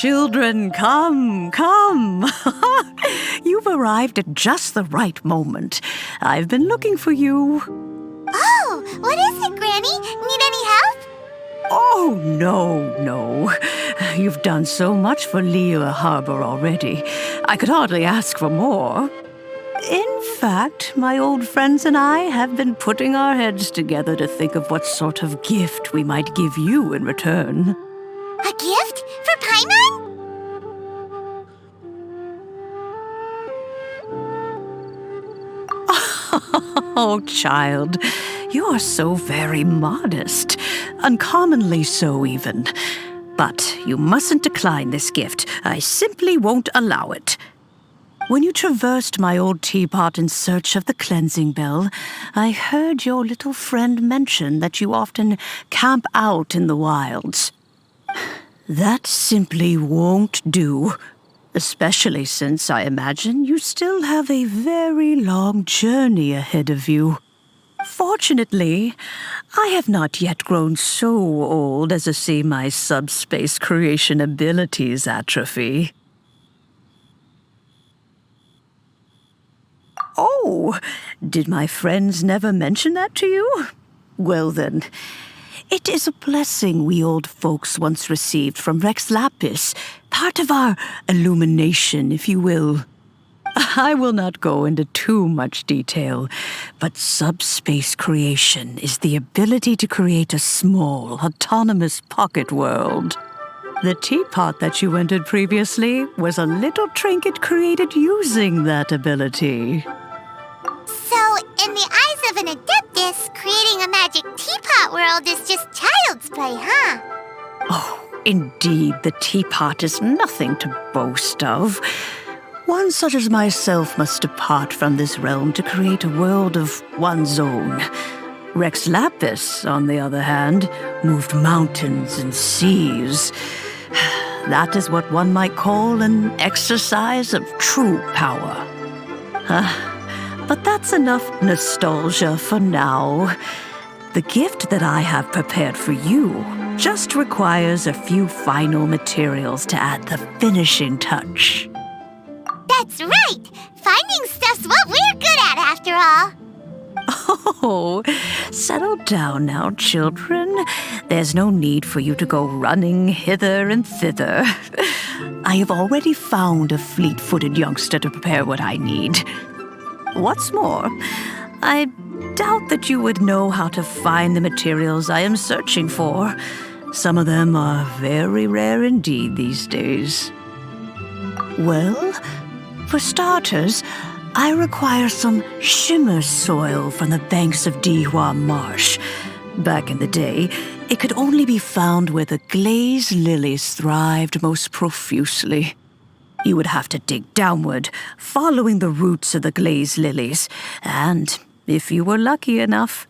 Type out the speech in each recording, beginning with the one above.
children, come, come. You've arrived at just the right moment. I've been looking for you. Oh, what is it, Granny? Need any help? Oh, no. You've done so much for Liyue Harbor already. I could hardly ask for more. In fact, my old friends and I have been putting our heads together to think of what sort of gift we might give you in return. A gift? For Paimon? Oh, child, you are so very modest. Uncommonly so, even. But you mustn't decline this gift. I simply won't allow it. When you traversed my old teapot in search of the cleansing bell, I heard your little friend mention that you often camp out in the wilds. That simply won't do, especially since I imagine you still have a very long journey ahead of you. Fortunately, I have not yet grown so old as to see my subspace creation abilities atrophy. Oh, did my friends never mention that to you? Well then, it is a blessing we old folks once received from Rex Lapis, part of our illumination, if you will. I will not go into too much detail, but subspace creation is the ability to create a small, autonomous pocket world. The teapot that you entered previously was a little trinket created using that ability. So, in the eyes of an Adeptus, creating a magic teapot world is just child's play, huh? Oh, indeed, the teapot is nothing to boast of. One such as myself must depart from this realm to create a world of one's own. Rex Lapis, on the other hand, moved mountains and seas. That is what one might call an exercise of true power. But that's enough nostalgia for now. The gift that I have prepared for you just requires a few final materials to add the finishing touch. That's right! Finding stuff's what we're good at, after all. Oh, settle down now, children. There's no need for you to go running hither and thither. I have already found a fleet-footed youngster to prepare what I need. What's more, I doubt that you would know how to find the materials I am searching for. Some of them are very rare indeed these days. Well, for starters, I require some shimmer soil from the banks of Dihua Marsh. Back in the day, it could only be found where the glazed lilies thrived most profusely. You would have to dig downward, following the roots of the glazed lilies, and if you were lucky enough,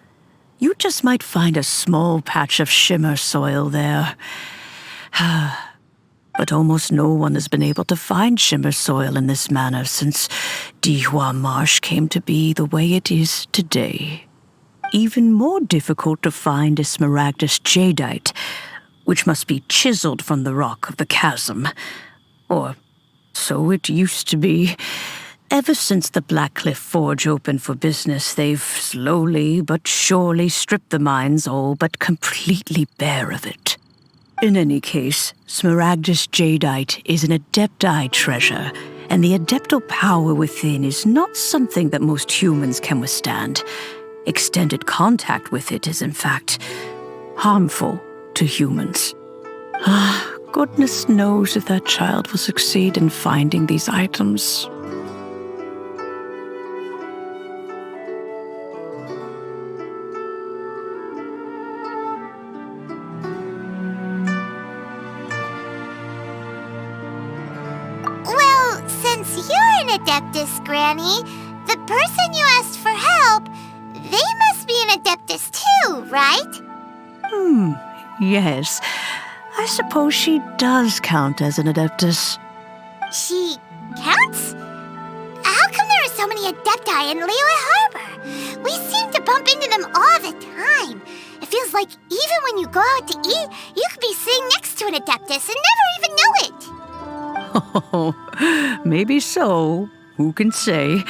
you just might find a small patch of shimmer soil there. But almost no one has been able to find shimmer soil in this manner since Dihua Marsh came to be the way it is today. Even more difficult to find is smaragdus jadeite, which must be chiseled from the rock of the chasm. Or so it used to be. Ever since the Blackcliff Forge opened for business, they've slowly but surely stripped the mines all but completely bare of it. In any case, smaragdus jadeite is an adepti treasure, and the adeptal power within is not something that most humans can withstand. Extended contact with it is, in fact, harmful to humans. Goodness knows if that child will succeed in finding these items. Well, since you're an Adeptus, Granny, the person you asked for help, they must be an Adeptus too, right? Yes. I suppose she does count as an Adeptus. She counts? How come there are so many Adepti in Liyue Harbor? We seem to bump into them all the time. It feels like even when you go out to eat, you could be sitting next to an Adeptus and never even know it. Oh, maybe so. Who can say?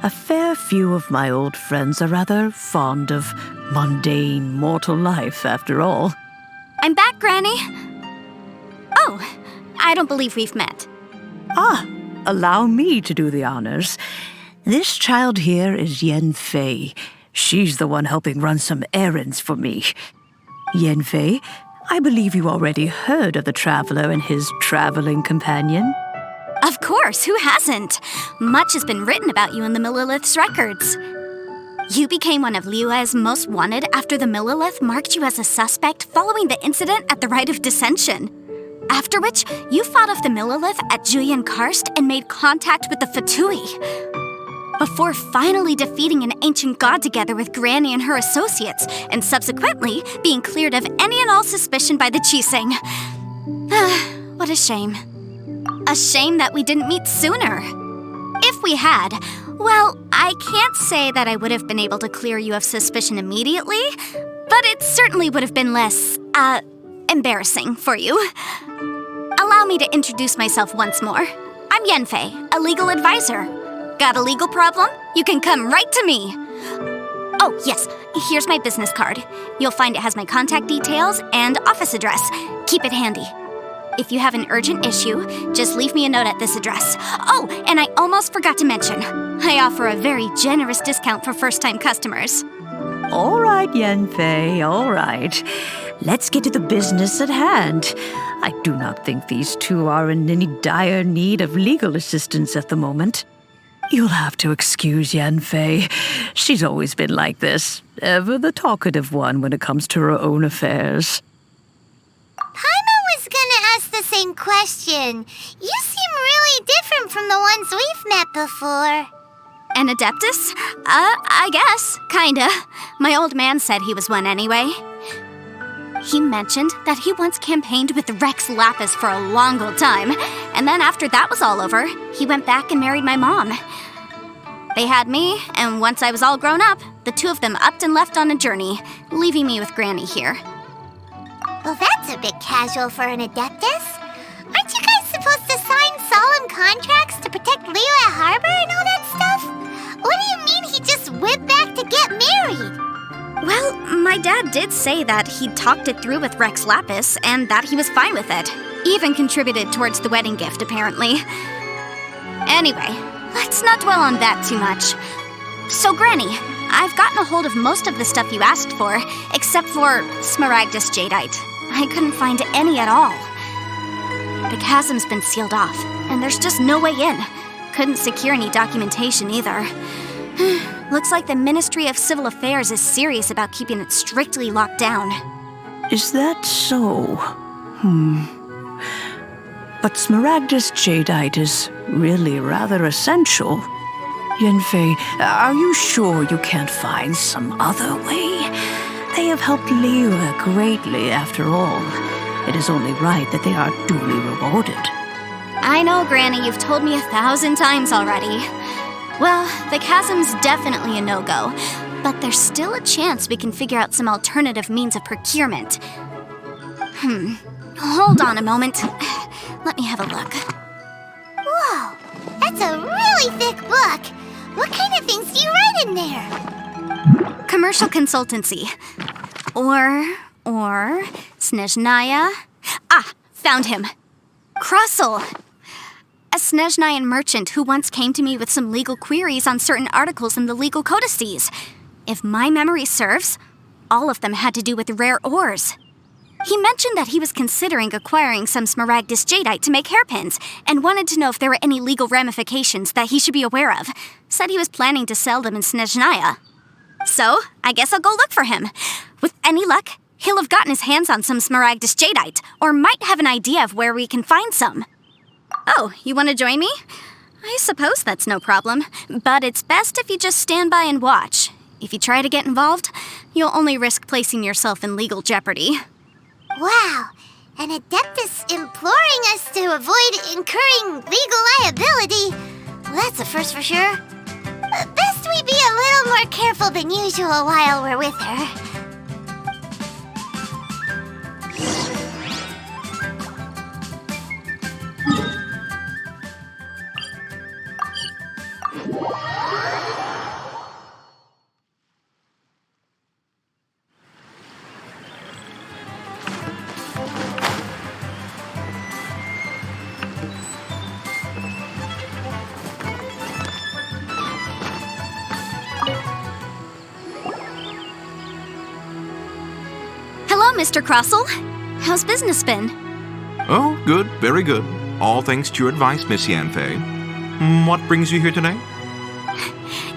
A fair few of my old friends are rather fond of mundane mortal life, after all. I'm back, Granny. Oh, I don't believe we've met. Ah, allow me to do the honors. This child here is Yenfei. She's the one helping run some errands for me. Yenfei, I believe you already heard of the traveler and his traveling companion. Of course, who hasn't? Much has been written about you in the Millilith's records. You became one of Liyue's most wanted after the Millilith marked you as a suspect following the incident at the Rite of Dissension. After which, you fought off the Millilith at Julian Karst and made contact with the Fatui. Before finally defeating an ancient god together with Granny and her associates, and subsequently being cleared of any and all suspicion by the Chiseng. What a shame. A shame that we didn't meet sooner. If we had, well, I can't say that I would have been able to clear you of suspicion immediately, but it certainly would have been less, embarrassing for you. Allow me to introduce myself once more. I'm Yenfei, a legal advisor. Got a legal problem? You can come right to me. Oh, yes, here's my business card. You'll find it has my contact details and office address. Keep it handy. If you have an urgent issue, just leave me a note at this address. Oh, and I almost forgot to mention, I offer a very generous discount for first-time customers. All right, Yenfei, all right. Let's get to the business at hand. I do not think these two are in any dire need of legal assistance at the moment. You'll have to excuse Yenfei. She's always been like this, ever the talkative one when it comes to her own affairs. Paimon was gonna ask the same question. You seem really different from the ones we've met before. An Adeptus? I guess. Kinda. My old man said he was one anyway. He mentioned that he once campaigned with Rex Lapis for a long old time, and then after that was all over, he went back and married my mom. They had me, and once I was all grown up, the two of them upped and left on a journey, leaving me with Granny here. Well, that's a bit casual for an Adeptus. Aren't you guys supposed to sign solemn contracts to protect Liyue Harbor and all that stuff? What do you mean he just went back to get married? Well, my dad did say that he'd talked it through with Rex Lapis and that he was fine with it. Even contributed towards the wedding gift, apparently. Anyway, let's not dwell on that too much. So, Granny, I've gotten a hold of most of the stuff you asked for, except for Smaragdus Jadeite. I couldn't find any at all. The chasm's been sealed off, and there's just no way in. Couldn't secure any documentation either. Looks like the Ministry of Civil Affairs is serious about keeping it strictly locked down. Is that so? But Smaragdus Jadeite is really rather essential. Yenfei, are you sure you can't find some other way? They have helped Liyue greatly, after all. It is only right that they are duly rewarded. I know, Granny, you've told me 1,000 times already. Well, the chasm's definitely a no-go, but there's still a chance we can figure out some alternative means of procurement. Hold on a moment. Let me have a look. Whoa, that's a really thick book. What kind of things do you write in there? Commercial consultancy. Or Snezhnaya. Ah, found him. Krusel. A Snezhnayan merchant who once came to me with some legal queries on certain articles in the legal codices. If my memory serves, all of them had to do with rare ores. He mentioned that he was considering acquiring some Smaragdus Jadeite to make hairpins, and wanted to know if there were any legal ramifications that he should be aware of. Said he was planning to sell them in Snezhnaya. So, I guess I'll go look for him. With any luck, he'll have gotten his hands on some Smaragdus Jadeite, or might have an idea of where we can find some. Oh, you want to join me? I suppose that's no problem, but it's best if you just stand by and watch. If you try to get involved, you'll only risk placing yourself in legal jeopardy. Wow, an Adeptus imploring us to avoid incurring legal liability. Well, that's a first for sure. Best we be a little more careful than usual while we're with her. Well, Mr. Crossell, how's business been? Oh, good, very good. All thanks to your advice, Miss Yanfei. What brings you here today?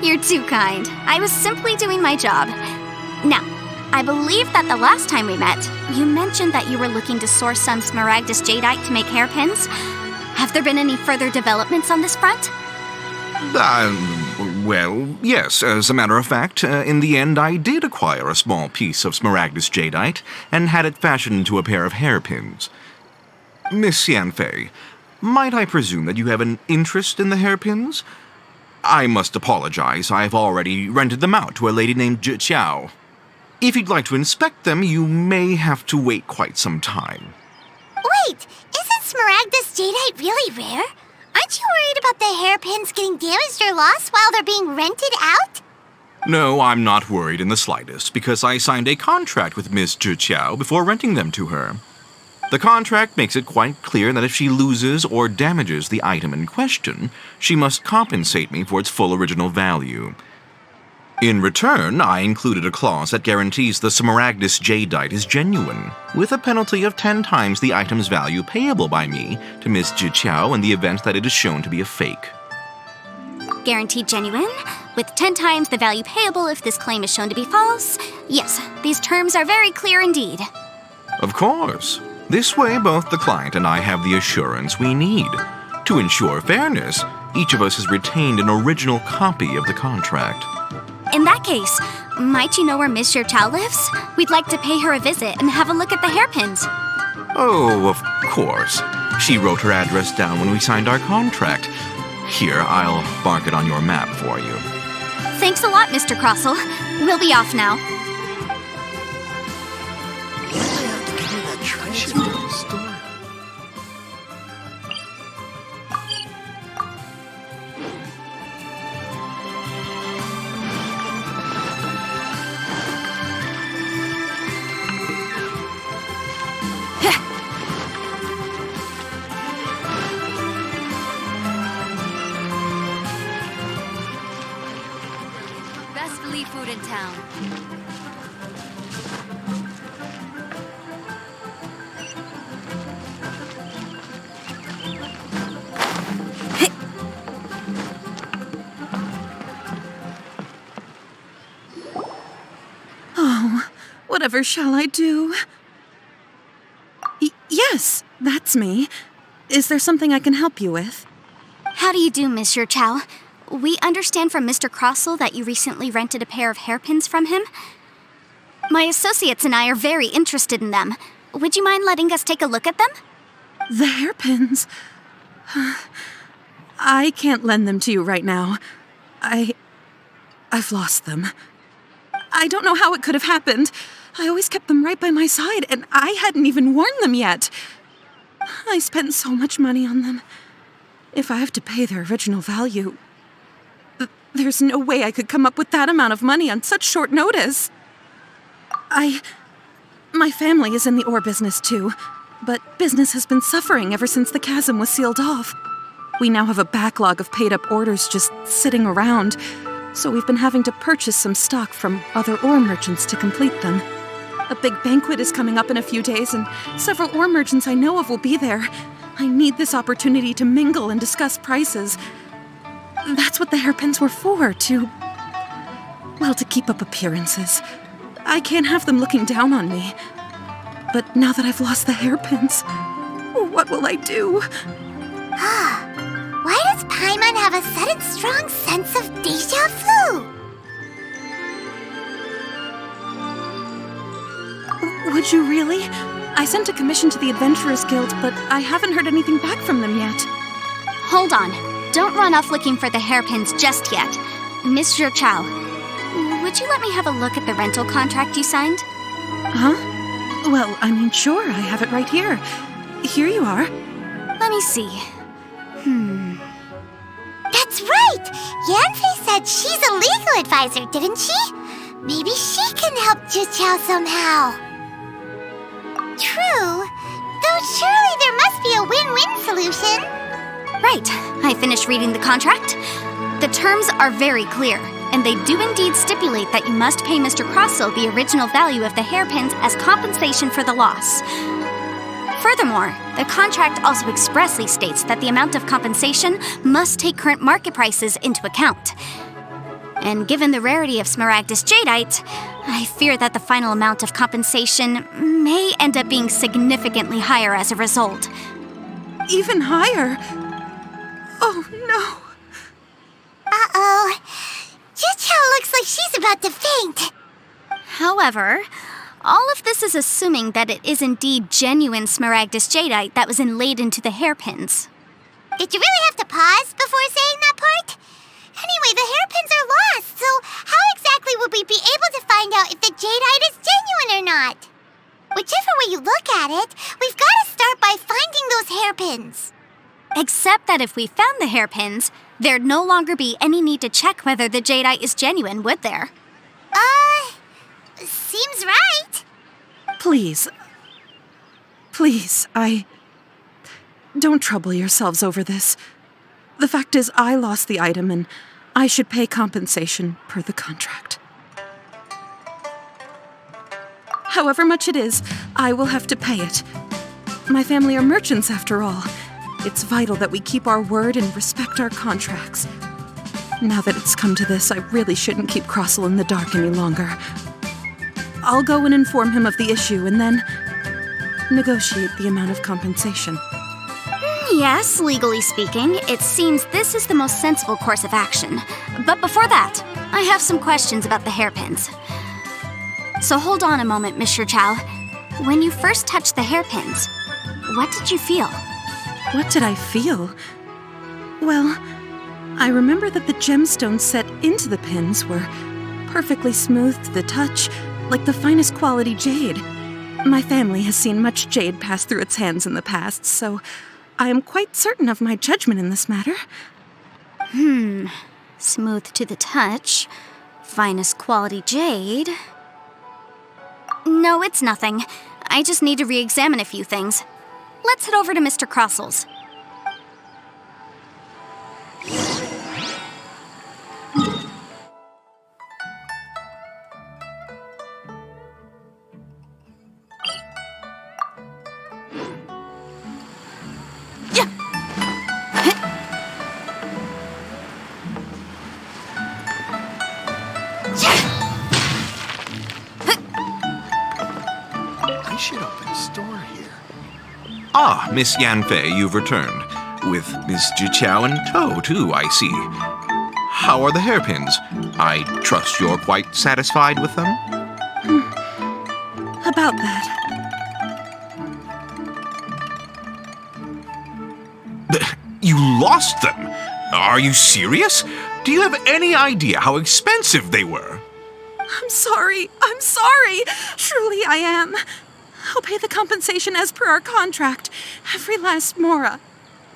You're too kind. I was simply doing my job. Now, I believe that the last time we met, you mentioned that you were looking to source some smaragdus jadeite to make hairpins. Have there been any further developments on this front? Well, yes. As a matter of fact, in the end, I did acquire a small piece of smaragdus jadeite and had it fashioned into a pair of hairpins. Miss Yanfei, might I presume that you have an interest in the hairpins? I must apologize. I've already rented them out to a lady named Zhi. If you'd like to inspect them, you may have to wait quite some time. Wait, isn't smaragdus jadeite really rare? Aren't you worried about the hairpins getting damaged or lost while they're being rented out? No, I'm not worried in the slightest, because I signed a contract with Miss Zhi before renting them to her. The contract makes it quite clear that if she loses or damages the item in question, she must compensate me for its full original value. In return, I included a clause that guarantees the smaragdus jadeite is genuine, with a penalty of 10 times the item's value payable by me to Miss Zhi in the event that it is shown to be a fake. Guaranteed genuine, with 10 times the value payable if this claim is shown to be false. Yes, these terms are very clear indeed. Of course. This way, both the client and I have the assurance we need. To ensure fairness, each of us has retained an original copy of the contract. In that case, might you know where Miss Zhi lives? We'd like to pay her a visit and have a look at the hairpins. Oh, of course. She wrote her address down when we signed our contract. Here, I'll mark it on your map for you. Thanks a lot, Mr. Crossell. We'll be off now. Best Lee food in town. Oh, whatever shall I do? Yes, that's me. Is there something I can help you with? How do you do, Miss Zhi? We understand from Mr. Crossell that you recently rented a pair of hairpins from him. My associates and I are very interested in them. Would you mind letting us take a look at them? The hairpins? I can't lend them to you right now. I've lost them. I don't know how it could have happened. I always kept them right by my side, and I hadn't even worn them yet. I spent so much money on them. If I have to pay their original value, there's no way I could come up with that amount of money on such short notice. My family is in the ore business too, but business has been suffering ever since the chasm was sealed off. We now have a backlog of paid-up orders just sitting around, so we've been having to purchase some stock from other ore merchants to complete them. A big banquet is coming up in a few days, and several ore merchants I know of will be there. I need this opportunity to mingle and discuss prices. That's what the hairpins were for, to keep up appearances. I can't have them looking down on me. But now that I've lost the hairpins, what will I do? Why does Paimon have a sudden strong sense of déjà vu? Would you really? I sent a commission to the Adventurers Guild, but I haven't heard anything back from them yet. Hold on. Don't run off looking for the hairpins just yet. Miss Zhi, would you let me have a look at the rental contract you signed? Huh? Well, sure, I have it right here. Here you are. Let me see. That's right! Yanfei said she's a legal advisor, didn't she? Maybe she can help Zhi somehow. True, though surely there must be a win-win solution. Right. I finished reading the contract. The terms are very clear. and they do indeed stipulate that you must pay Mr. Crossell the original value of the hairpins as compensation for the loss. Furthermore, the contract also expressly states that the amount of compensation must take current market prices into account. And given the rarity of Smaragdus Jadeite, I fear that the final amount of compensation may end up being significantly higher as a result. Even higher? Oh, no. Uh-oh. Juchao looks like she's about to faint. However, all of this is assuming that it is indeed genuine Smaragdus Jadeite that was inlaid into the hairpins. Did you really have to pause before saying that part? Anyway, the hairpins are lost, so how exactly would we be able to find out if the jadeite is genuine or not? Whichever way you look at it, we've got to start by finding those hairpins. Except that if we found the hairpins, there'd no longer be any need to check whether the jadeite is genuine, would there? Seems right. Please. Please, Don't trouble yourselves over this. The fact is, I lost the item and I should pay compensation per the contract. However much it is, I will have to pay it. My family are merchants, after all. It's vital that we keep our word and respect our contracts. Now that it's come to this, I really shouldn't keep Crossell in the dark any longer. I'll go and inform him of the issue and then negotiate the amount of compensation. Yes, legally speaking, it seems this is the most sensible course of action. But before that, I have some questions about the hairpins. So hold on a moment, Mr. Chow. When you first touched the hairpins, what did you feel? What did I feel? Well, I remember that the gemstones set into the pins were perfectly smooth to the touch, like the finest quality jade. My family has seen much jade pass through its hands in the past, so I am quite certain of my judgment in this matter. Smooth to the touch, finest quality jade. No, it's nothing. I just need to re-examine a few things. Let's head over to Mr. Crossell's. I should open a store here. Ah, Miss Yanfei, you've returned. With Miss Jiqiao in tow, too, I see. How are the hairpins? I trust you're quite satisfied with them? About that. You lost them? Are you serious? Do you have any idea how expensive they were? I'm sorry. Truly I am. I'll pay the compensation as per our contract. Every last mora.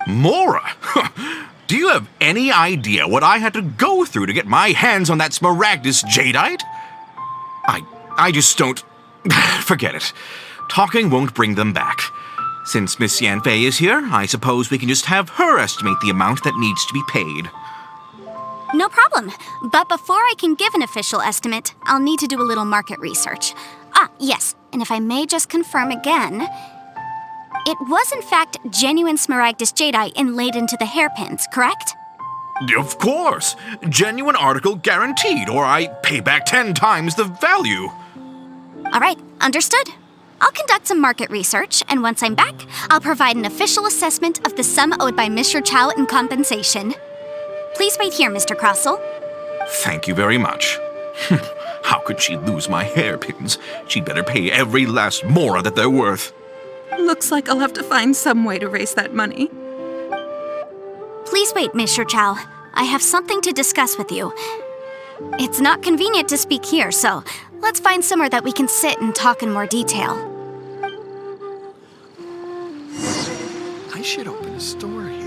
Mora? Do you have any idea what I had to go through to get my hands on that Smaragdus Jadeite? I just don't... Forget it. Talking won't bring them back. Since Miss Yanfei is here, I suppose we can just have her estimate the amount that needs to be paid. No problem. But before I can give an official estimate, I'll need to do a little market research. Yes, and if I may just confirm again, it was in fact genuine Smaragdus Jadeite inlaid into the hairpins, correct? Of course. Genuine article guaranteed, or I pay back 10 times the value. All right, understood. I'll conduct some market research, and once I'm back, I'll provide an official assessment of the sum owed by Mr. Chow in compensation. Please wait here, Mr. Crossell. Thank you very much. How could she lose my hairpins? She'd better pay every last mora that they're worth. Looks like I'll have to find some way to raise that money. Please wait, Mr. Chow. I have something to discuss with you. It's not convenient to speak here, so let's find somewhere that we can sit and talk in more detail. I should open a store here.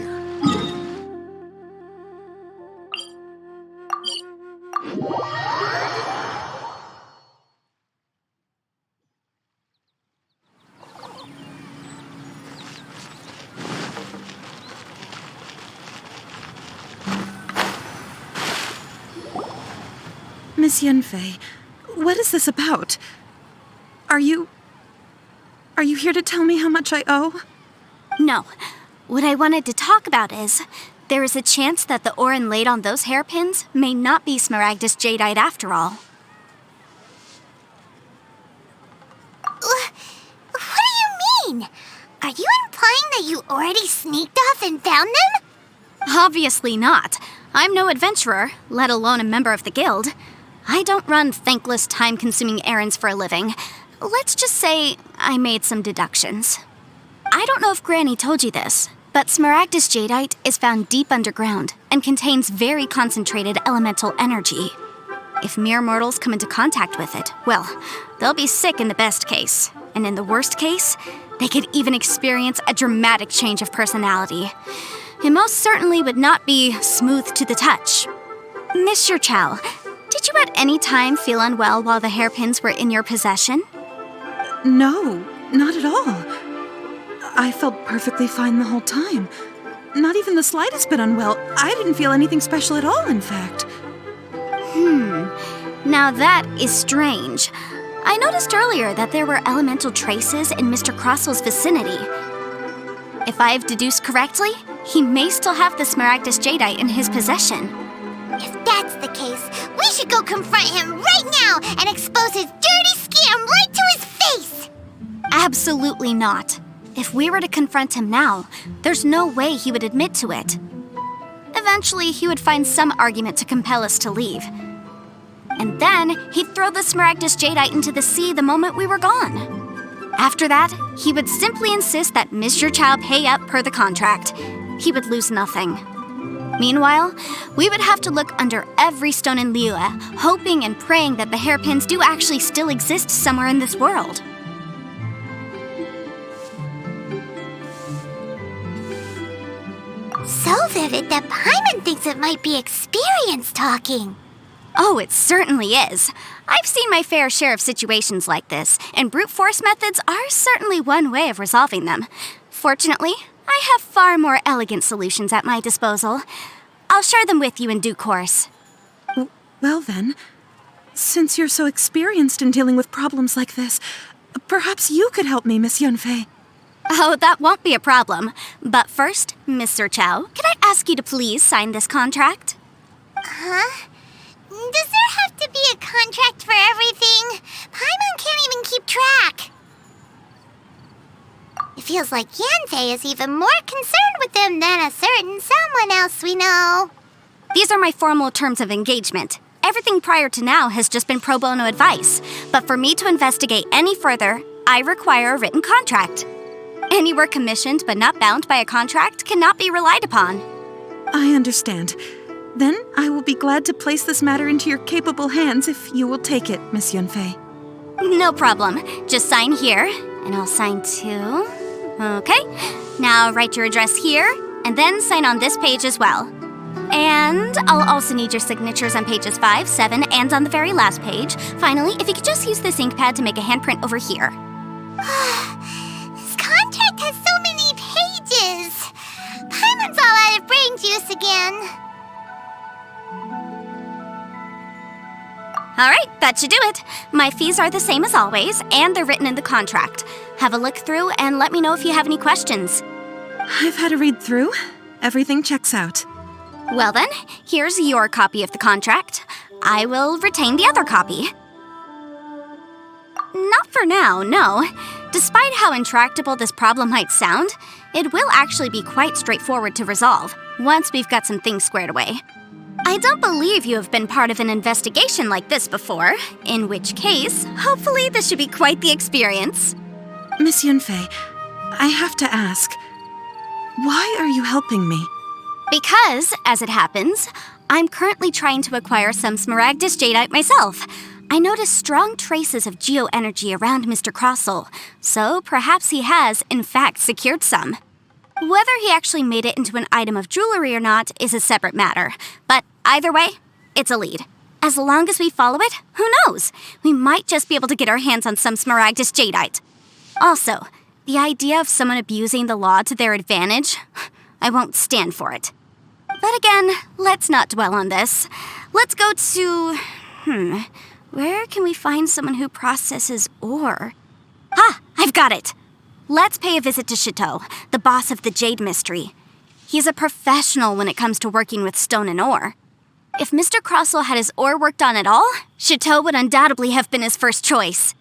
Miss Yunfei, what is this about? Are you here to tell me how much I owe? No. What I wanted to talk about is, there is a chance that the ore inlaid on those hairpins may not be Smaragdus jadeite after all. What do you mean? Are you implying that you already sneaked off and found them? Obviously not. I'm no adventurer, let alone a member of the guild. I don't run thankless, time-consuming errands for a living. Let's just say I made some deductions. I don't know if Granny told you this, but Smaragdus jadeite is found deep underground and contains very concentrated elemental energy. If mere mortals come into contact with it, well, they'll be sick in the best case. And in the worst case, they could even experience a dramatic change of personality. It most certainly would not be smooth to the touch. Mr. Chow, did you at any time feel unwell while the hairpins were in your possession? No, not at all. I felt perfectly fine the whole time. Not even the slightest bit unwell. I didn't feel anything special at all, in fact. Now that is strange. I noticed earlier that there were elemental traces in Mr. Crossel's vicinity. If I've deduced correctly, he may still have the Smaragdus jadeite in his possession. If that's the case, we should go confront him right now and expose his dirty scam right to his face! Absolutely not. If we were to confront him now, there's no way he would admit to it. Eventually, he would find some argument to compel us to leave. And then, he'd throw the Smaragdus jadeite into the sea the moment we were gone. After that, he would simply insist that Mr. Chow pay up per the contract. He would lose nothing. Meanwhile, we would have to look under every stone in Liyue, hoping and praying that the hairpins do actually still exist somewhere in this world. So vivid that Paimon thinks it might be experience talking. Oh, it certainly is. I've seen my fair share of situations like this, and brute force methods are certainly one way of resolving them. Fortunately, I have far more elegant solutions at my disposal. I'll share them with you in due course. Well then, since you're so experienced in dealing with problems like this, perhaps you could help me, Miss Yunfei. Oh, that won't be a problem. But first, Mr. Chow, can I ask you to please sign this contract? Huh? Does there have to be a contract for everything? Paimon can't even keep track. It feels like Yanfei is even more concerned with them than a certain someone else we know. These are my formal terms of engagement. Everything prior to now has just been pro bono advice. But for me to investigate any further, I require a written contract. Any work commissioned but not bound by a contract cannot be relied upon. I understand. Then I will be glad to place this matter into your capable hands if you will take it, Miss Yunfei. No problem. Just sign here, and I'll sign too. Okay. Now write your address here, and then sign on this page as well. And I'll also need your signatures on pages 5, 7, and on the very last page. Finally, if you could just use this ink pad to make a handprint over here. This contract has so many pages. Paimon's all out of brain juice again. All right, that should do it. My fees are the same as always, and they're written in the contract. Have a look through and let me know if you have any questions. I've had a read through. Everything checks out. Well then, here's your copy of the contract. I will retain the other copy. Not for now, no. Despite how intractable this problem might sound, it will actually be quite straightforward to resolve, once we've got some things squared away. I don't believe you have been part of an investigation like this before, in which case, hopefully this should be quite the experience. Miss Yunfei, I have to ask, why are you helping me? Because, as it happens, I'm currently trying to acquire some Smaragdus jadeite myself. I noticed strong traces of geoenergy around Mr. Crossel, so perhaps he has, in fact, secured some. Whether he actually made it into an item of jewelry or not is a separate matter, but either way, it's a lead. As long as we follow it, who knows? We might just be able to get our hands on some Smaragdus jadeite. Also, the idea of someone abusing the law to their advantage, I won't stand for it. But again, let's not dwell on this. Let's go to Where can we find someone who processes ore? Ah, I've got it! Let's pay a visit to Chateau, the boss of the Jade Mystery. He's a professional when it comes to working with stone and ore. If Mr. Crossell had his ore worked on at all, Chateau would undoubtedly have been his first choice.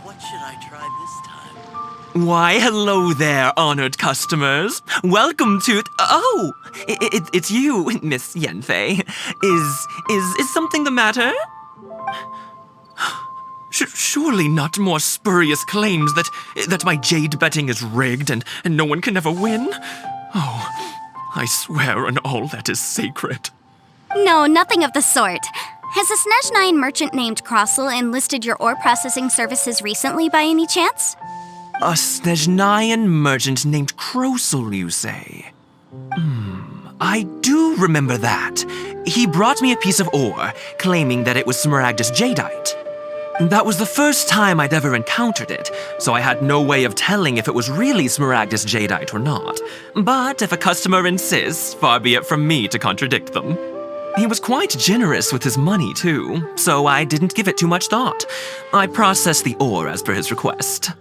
What should I try this time? Why, hello there, honored customers. Welcome to... Oh! It's you, Miss Yenfei. Is something the matter? Surely not more spurious claims that my jade betting is rigged and no one can ever win? Oh, I swear on all that is sacred. No, nothing of the sort. Has a Snezhnine merchant named Crossell enlisted your ore processing services recently by any chance? A Snezhnine merchant named Crossell, you say? I do remember that. He brought me a piece of ore, claiming that it was Smaragdus jadeite. That was the first time I'd ever encountered it, so I had no way of telling if it was really Smaragdus jadeite or not. But if a customer insists, far be it from me to contradict them. He was quite generous with his money, too, so I didn't give it too much thought. I processed the ore as per his request.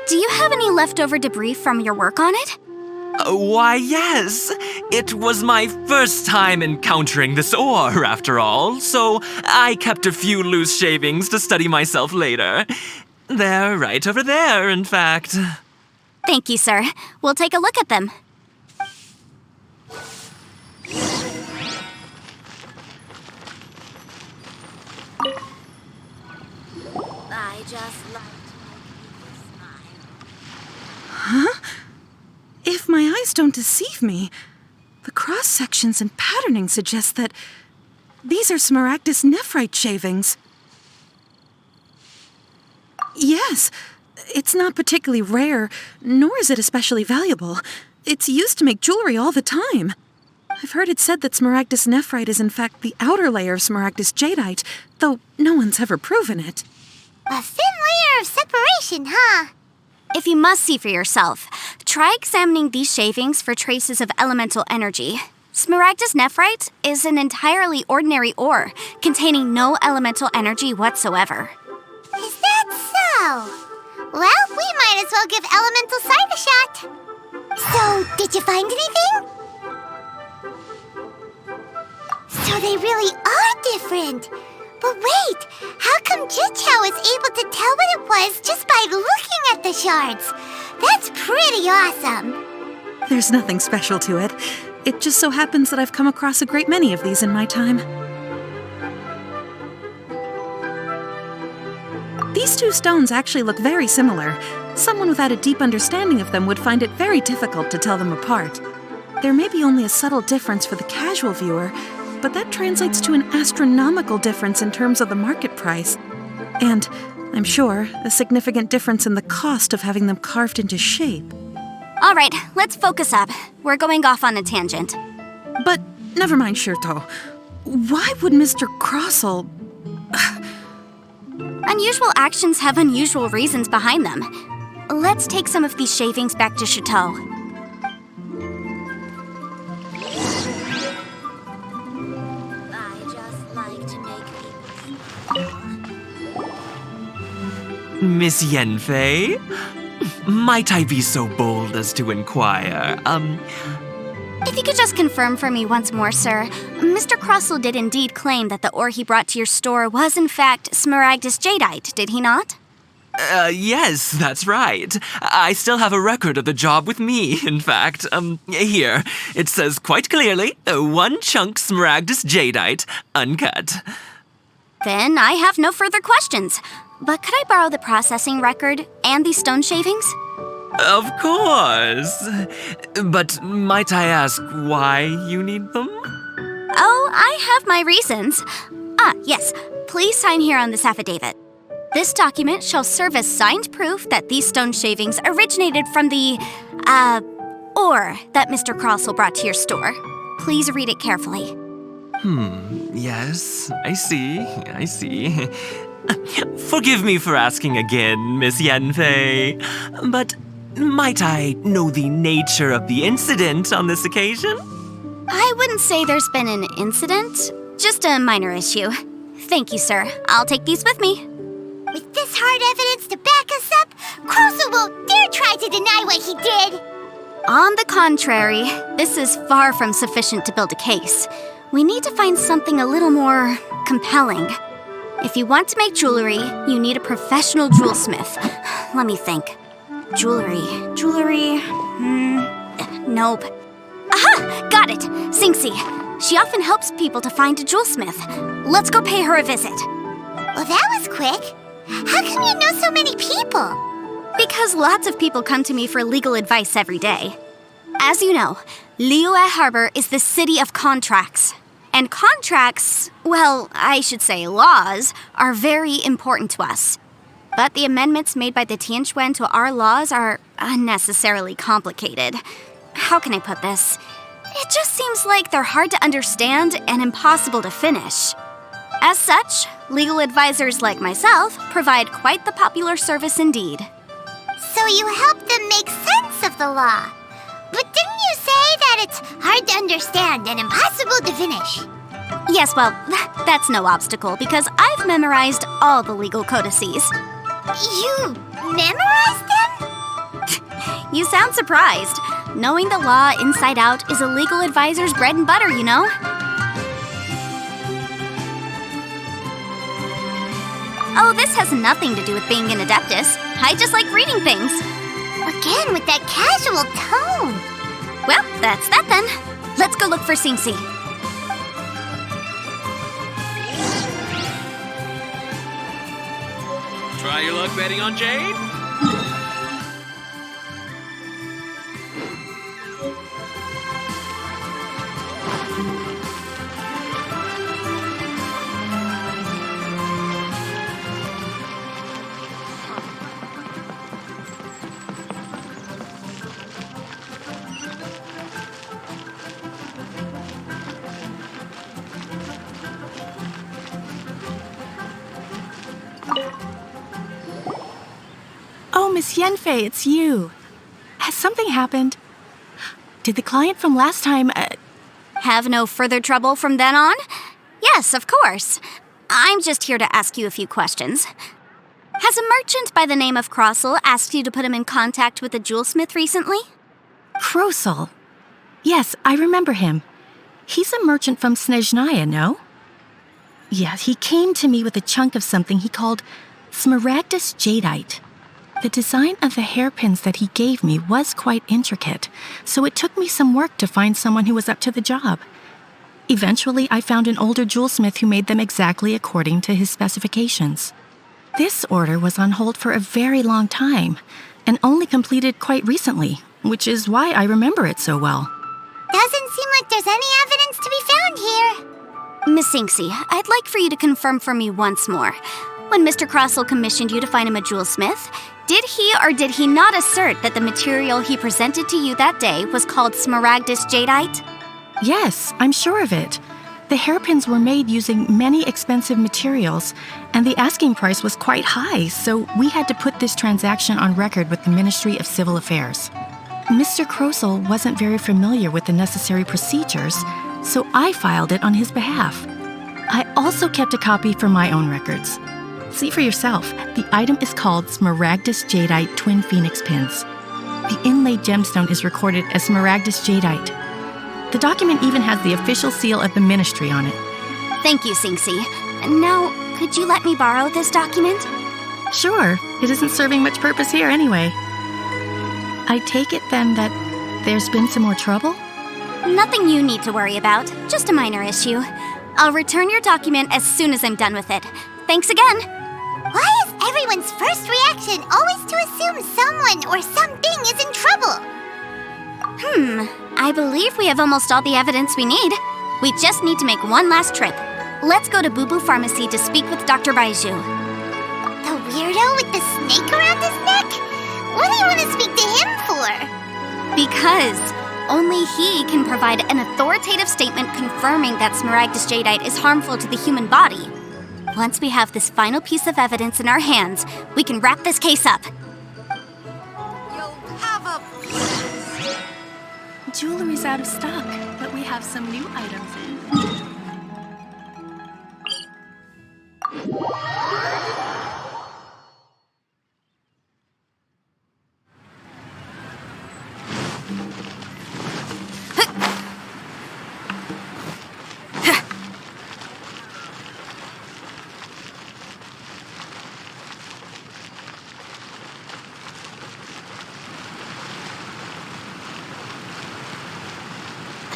Do you have any leftover debris from your work on it? Why, yes. It was my first time encountering this ore, after all, so I kept a few loose shavings to study myself later. They're right over there, in fact. Thank you, sir. We'll take a look at them. I just like to make people smile. If my eyes don't deceive me, the cross-sections and patterning suggest that these are Smaragdus nephrite shavings. Yes, it's not particularly rare, nor is it especially valuable. It's used to make jewelry all the time. I've heard it said that Smaragdus nephrite is in fact the outer layer of Smaragdus jadeite, though no one's ever proven it. A thin layer of separation, huh? If you must see for yourself, try examining these shavings for traces of elemental energy. Smaragdus nephrite is an entirely ordinary ore, containing no elemental energy whatsoever. Is that so? Well, we might as well give elemental sight a shot. So, did you find anything? So they really are different. But wait, how come Jichao was able to tell what it was just by looking at the shards? That's pretty awesome. There's nothing special to it. It just so happens that I've come across a great many of these in my time. These two stones actually look very similar. Someone without a deep understanding of them would find it very difficult to tell them apart. There may be only a subtle difference for the casual viewer, but that translates to an astronomical difference in terms of the market price. And, I'm sure, a significant difference in the cost of having them carved into shape. All right, let's focus up. We're going off on a tangent. But never mind, Shirto. Why would Mr. Crossell... Unusual actions have unusual reasons behind them. Let's take some of these shavings back to Chateau. I just like to make people smile. Miss Yenfei? Might I be so bold as to inquire, If you could just confirm for me once more, sir. Mr. Crossell did indeed claim that the ore he brought to your store was in fact Smaragdus jadeite, did he not? Yes, that's right. I still have a record of the job with me, in fact. Here. It says quite clearly, 1 chunk Smaragdus jadeite, uncut. Then I have no further questions. But could I borrow the processing record and these stone shavings? Of course. But might I ask why you need them? Oh, I have my reasons. Yes. Please sign here on this affidavit. This document shall serve as signed proof that these stone shavings originated from the, ore that Mr. Crossell brought to your store. Please read it carefully. Yes, I see. Forgive me for asking again, Miss Yanfei, but might I know the nature of the incident on this occasion? I wouldn't say there's been an incident, just a minor issue. Thank you, sir. I'll take these with me. With this hard evidence to back us up, Krosu won't dare try to deny what he did. On the contrary, this is far from sufficient to build a case. We need to find something a little more compelling. If you want to make jewelry, you need a professional jewelsmith. Let me think. Jewelry. Nope. Aha! Got it! Singxi. She often helps people to find a jewelsmith. Let's go pay her a visit. Well, that was quick. How come you know so many people? Because lots of people come to me for legal advice every day. As you know, Liyue Harbor is the city of contracts. And contracts, well, I should say laws, are very important to us. But the amendments made by the Tianquan to our laws are unnecessarily complicated. How can I put this? It just seems like they're hard to understand and impossible to finish. As such, legal advisors like myself provide quite the popular service indeed. So you help them make sense of the law. But didn't you say that it's hard to understand and impossible to finish? Yes, well, that's no obstacle because I've memorized all the legal codices. You memorized them? You sound surprised. Knowing the law inside out is a legal advisor's bread and butter, you know? Oh, this has nothing to do with being an adeptus. I just like reading things. Again, with that casual tone. Well, that's that then. Let's go look for Singxi. Try your luck betting on Jade? Oh, Miss Yanfei, it's you. Has something happened? Did the client from last time, Have no further trouble from then on? Yes, of course. I'm just here to ask you a few questions. Has a merchant by the name of Crossel asked you to put him in contact with a jewelsmith recently? Krosel? Yes, I remember him. He's a merchant from Snezhnaya, no? Yeah, he came to me with a chunk of something he called Smaragdus Jadeite. The design of the hairpins that he gave me was quite intricate, so it took me some work to find someone who was up to the job. Eventually, I found an older jewelsmith who made them exactly according to his specifications. This order was on hold for a very long time, and only completed quite recently, which is why I remember it so well. Doesn't seem like there's any evidence to be found here. Miss Singxi, I'd like for you to confirm for me once more. When Mr. Crossel commissioned you to find him a jewelsmith, did he or did he not assert that the material he presented to you that day was called Smaragdus Jadeite? Yes, I'm sure of it. The hairpins were made using many expensive materials, and the asking price was quite high, so we had to put this transaction on record with the Ministry of Civil Affairs. Mr. Krosel wasn't very familiar with the necessary procedures, so I filed it on his behalf. I also kept a copy for my own records. See for yourself, the item is called Smaragdus Jadeite Twin Phoenix Pins. The inlaid gemstone is recorded as Smaragdus Jadeite. The document even has the official seal of the ministry on it. Thank you, Singxi. Now, could you let me borrow this document? Sure, it isn't serving much purpose here anyway. I take it then that there's been some more trouble? Nothing you need to worry about, just a minor issue. I'll return your document as soon as I'm done with it. Thanks again. Why is everyone's first reaction always to assume someone or something is in trouble? I believe we have almost all the evidence we need. We just need to make one last trip. Let's go to Boo Boo Pharmacy to speak with Dr. Baiju. The weirdo with the snake around his neck? What do you want to speak to him for? Because only he can provide an authoritative statement confirming that smaragdus jadeite is harmful to the human body. Once we have this final piece of evidence in our hands, we can wrap this case up. You'll have a... Jewelry's out of stock, but we have some new items in.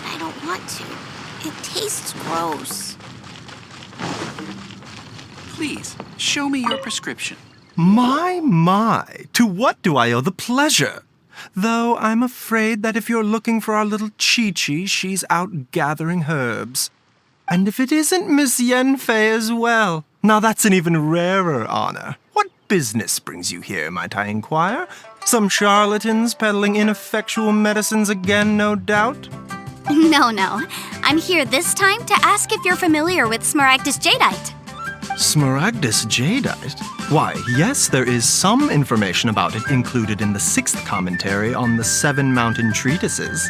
I don't want to. It tastes gross. Please, show me your prescription. My, to what do I owe the pleasure? Though I'm afraid that if you're looking for our little Chi-Chi, she's out gathering herbs. And if it isn't Miss Yenfei as well, now that's an even rarer honor. What business brings you here, might I inquire? Some charlatans peddling ineffectual medicines again, no doubt? No. I'm here this time to ask if you're familiar with smaragdus jadeite. Smaragdus jadeite? Why, yes, there is some information about it included in the 6th commentary on the 7 Mountain Treatises.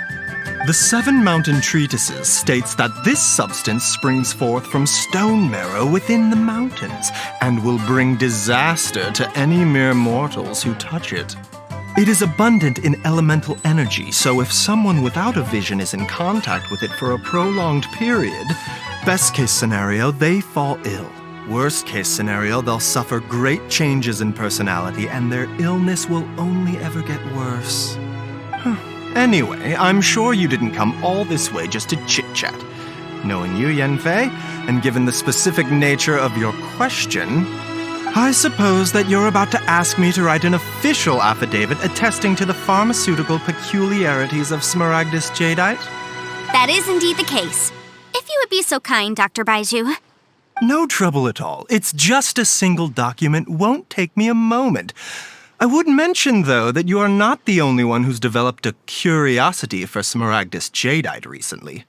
The 7 Mountain Treatises states that this substance springs forth from stone marrow within the mountains and will bring disaster to any mere mortals who touch it. It is abundant in elemental energy, so if someone without a vision is in contact with it for a prolonged period, best case scenario, they fall ill. Worst case scenario, they'll suffer great changes in personality and their illness will only ever get worse. Anyway, I'm sure you didn't come all this way just to chit-chat. Knowing you, Yenfei, and given the specific nature of your question, I suppose that you're about to ask me to write an official affidavit attesting to the pharmaceutical peculiarities of smaragdus jadeite? That is indeed the case. If you would be so kind, Dr. Baiju. No trouble at all. It's just a single document. Won't take me a moment. I would mention, though, that you are not the only one who's developed a curiosity for smaragdus jadeite recently.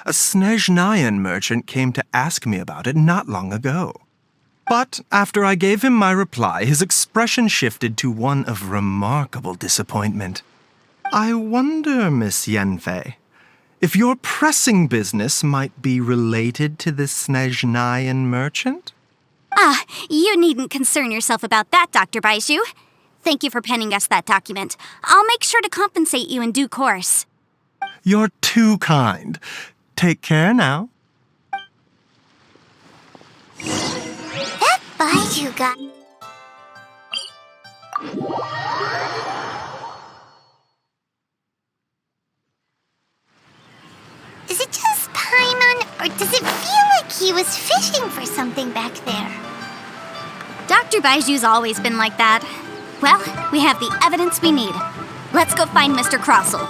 A Snezhnayan merchant came to ask me about it not long ago. But after I gave him my reply, his expression shifted to one of remarkable disappointment. I wonder, Miss Yenfei, if your pressing business might be related to this Snezhnayan merchant? You needn't concern yourself about that, Dr. Baiju. Thank you for penning us that document. I'll make sure to compensate you in due course. You're too kind. Take care now. That Baiju guy... Is it just Paimon, or does it feel like he was fishing for something back there? Dr. Baiju's always been like that. Well, we have the evidence we need. Let's go find Mr. Crossel.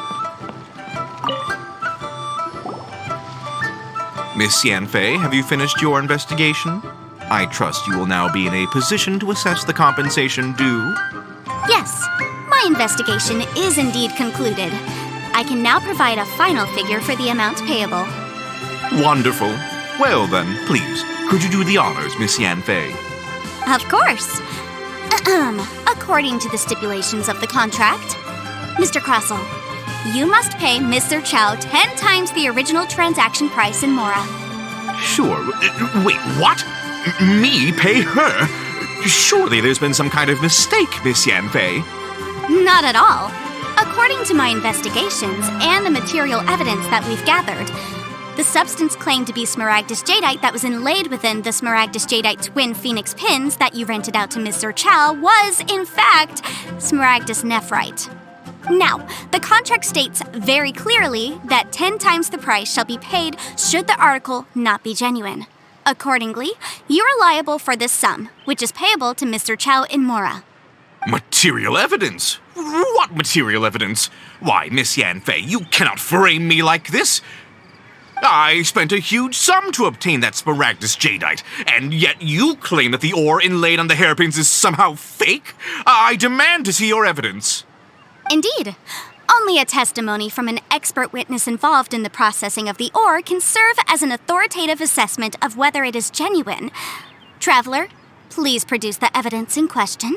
Miss Yanfei, have you finished your investigation? I trust you will now be in a position to assess the compensation due. Yes, my investigation is indeed concluded. I can now provide a final figure for the amount payable. Wonderful. Well then, please, could you do the honors, Miss Yanfei? Of course. According to the stipulations of the contract, Mr. Crossel, you must pay Mr. Chow 10 times the original transaction price in Mora. Sure. Wait, what? Me pay her? Surely there's been some kind of mistake, Miss Yanfei. Not at all. According to my investigations and the material evidence that we've gathered, the substance claimed to be smaragdus jadeite that was inlaid within the smaragdus jadeite twin phoenix pins that you rented out to Mr. Chow was, in fact, smaragdus nephrite. Now, the contract states very clearly that 10 times the price shall be paid should the article not be genuine. Accordingly, you are liable for this sum, which is payable to Mr. Chow in Mora. Material evidence? What material evidence? Why, Miss Yanfei, you cannot frame me like this. I spent a huge sum to obtain that smaragdus jadeite, and yet you claim that the ore inlaid on the hairpins is somehow fake? I demand to see your evidence. Indeed. Only a testimony from an expert witness involved in the processing of the ore can serve as an authoritative assessment of whether it is genuine. Traveler, please produce the evidence in question.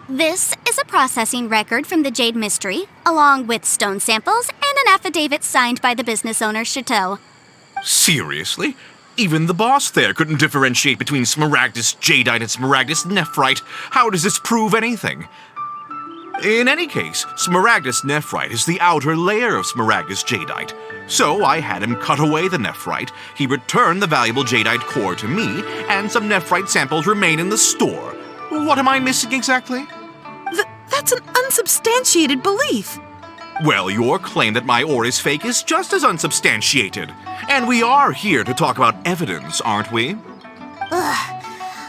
This is a processing record from the Jade Mystery, along with stone samples and an affidavit signed by the business owner, Chateau. Seriously? Even the boss there couldn't differentiate between Smaragdus Jadeite and Smaragdus Nephrite. How does this prove anything? In any case, Smaragdus Nephrite is the outer layer of Smaragdus Jadeite. So I had him cut away the Nephrite, he returned the valuable Jadeite core to me, and some Nephrite samples remain in the store. What am I missing exactly? That's an unsubstantiated belief. Well, your claim that my ore is fake is just as unsubstantiated. And we are here to talk about evidence, aren't we? Ugh.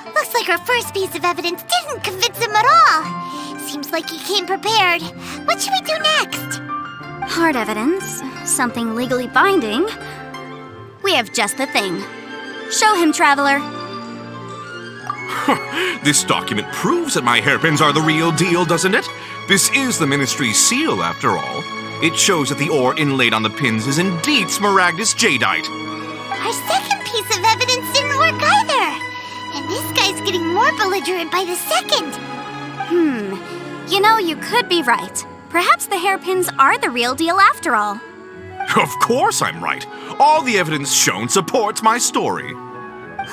Looks like our first piece of evidence didn't convince him at all. Seems like he came prepared. What should we do next? Hard evidence, something legally binding. We have just the thing. Show him, Traveler. This document proves that my hairpins are the real deal, doesn't it? This is the Ministry's seal, after all. It shows that the ore inlaid on the pins is indeed Smaragdus Jadeite. Our second piece of evidence didn't work either. And this guy's getting more belligerent by the second. You know, you could be right. Perhaps the hairpins are the real deal after all. Of course I'm right. All the evidence shown supports my story.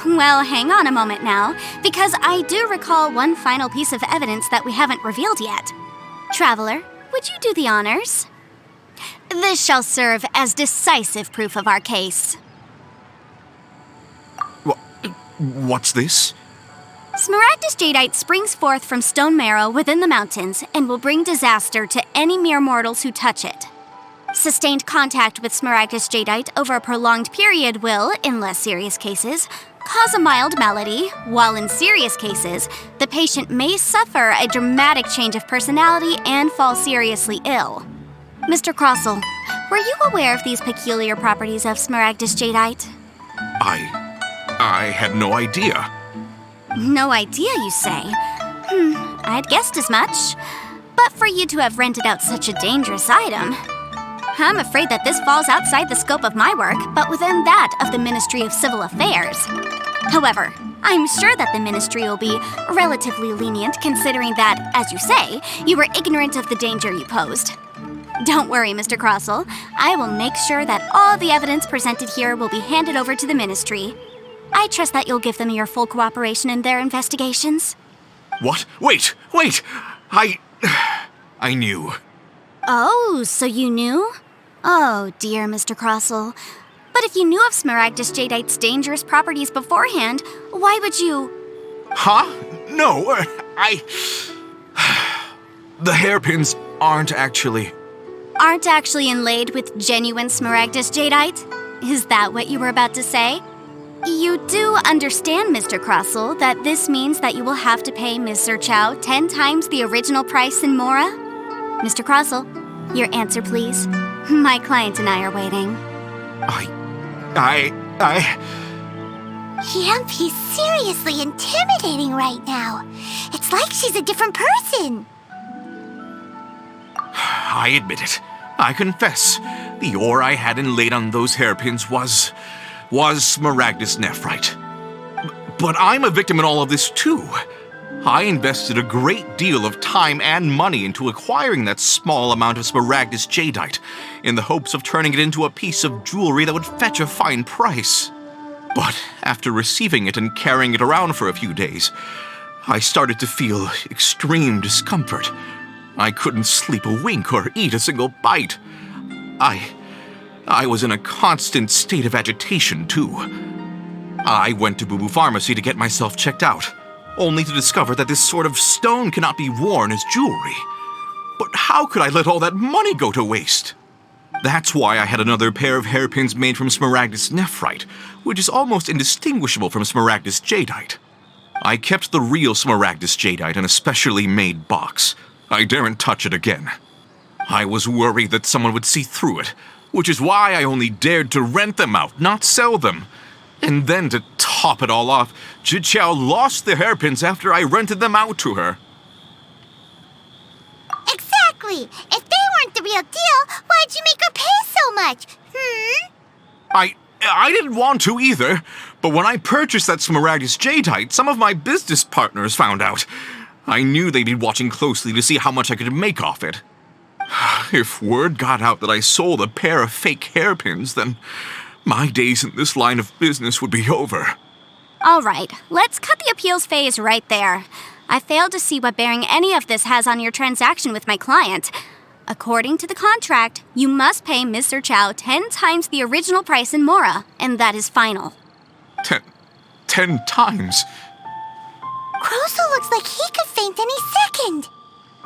Well, hang on a moment now, because I do recall one final piece of evidence that we haven't revealed yet. Traveler, would you do the honors? This shall serve as decisive proof of our case. What's this? Smaragdus Jadeite springs forth from stone marrow within the mountains and will bring disaster to any mere mortals who touch it. Sustained contact with Smaragdus Jadeite over a prolonged period will, in less serious cases, cause a mild malady, while in serious cases, the patient may suffer a dramatic change of personality and fall seriously ill. Mr. Crossell, were you aware of these peculiar properties of Smaragdus Jadeite? I had no idea. No idea, you say? I'd guessed as much. But for you to have rented out such a dangerous item, I'm afraid that this falls outside the scope of my work, but within that of the Ministry of Civil Affairs. However, I'm sure that the Ministry will be relatively lenient considering that, as you say, you were ignorant of the danger you posed. Don't worry, Mr. Crossell. I will make sure that all the evidence presented here will be handed over to the Ministry. I trust that you'll give them your full cooperation in their investigations. What? Wait! I knew. Oh, so you knew? Oh, dear Mr. Crossell. But if you knew of Smaragdus Jadeite's dangerous properties beforehand, why would you... Huh? No, The hairpins aren't actually inlaid with genuine Smaragdus Jadeite? Is that what you were about to say? You do understand, Mr. Crossell, that this means that you will have to pay Ms. Zerchow 10 times the original price in Mora? Mr. Crossell, your answer, please. My client and I are waiting. Yep, he's seriously intimidating right now. It's like she's a different person. I admit it. I confess. The ore I had inlaid on those hairpins was Smaragdus Nephrite. But I'm a victim in all of this too. I invested a great deal of time and money into acquiring that small amount of Smaragdus Jadeite in the hopes of turning it into a piece of jewelry that would fetch a fine price. But after receiving it and carrying it around for a few days, I started to feel extreme discomfort. I couldn't sleep a wink or eat a single bite. I was in a constant state of agitation, too. I went to Boo Boo Pharmacy to get myself checked out, only to discover that this sort of stone cannot be worn as jewelry. But how could I let all that money go to waste? That's why I had another pair of hairpins made from Smaragdus Nephrite, which is almost indistinguishable from Smaragdus Jadeite. I kept the real Smaragdus Jadeite in a specially made box. I daren't touch it again. I was worried that someone would see through it, which is why I only dared to rent them out, not sell them. And then to top it all off, Zhiqiao lost the hairpins after I rented them out to her. Exactly! If real deal, why'd you make her pay so much? I didn't want to either, but when I purchased that Smaragdus Jadeite, some of my business partners found out. I knew they'd be watching closely to see how much I could make off it. If word got out that I sold a pair of fake hairpins, then my days in this line of business would be over. All right, let's cut the appeals phase right there. I failed to see what bearing any of this has on your transaction with my client. According to the contract, you must pay Mr. Chow 10 times the original price in Mora, and that is final. 10 times? Kroso looks like he could faint any second.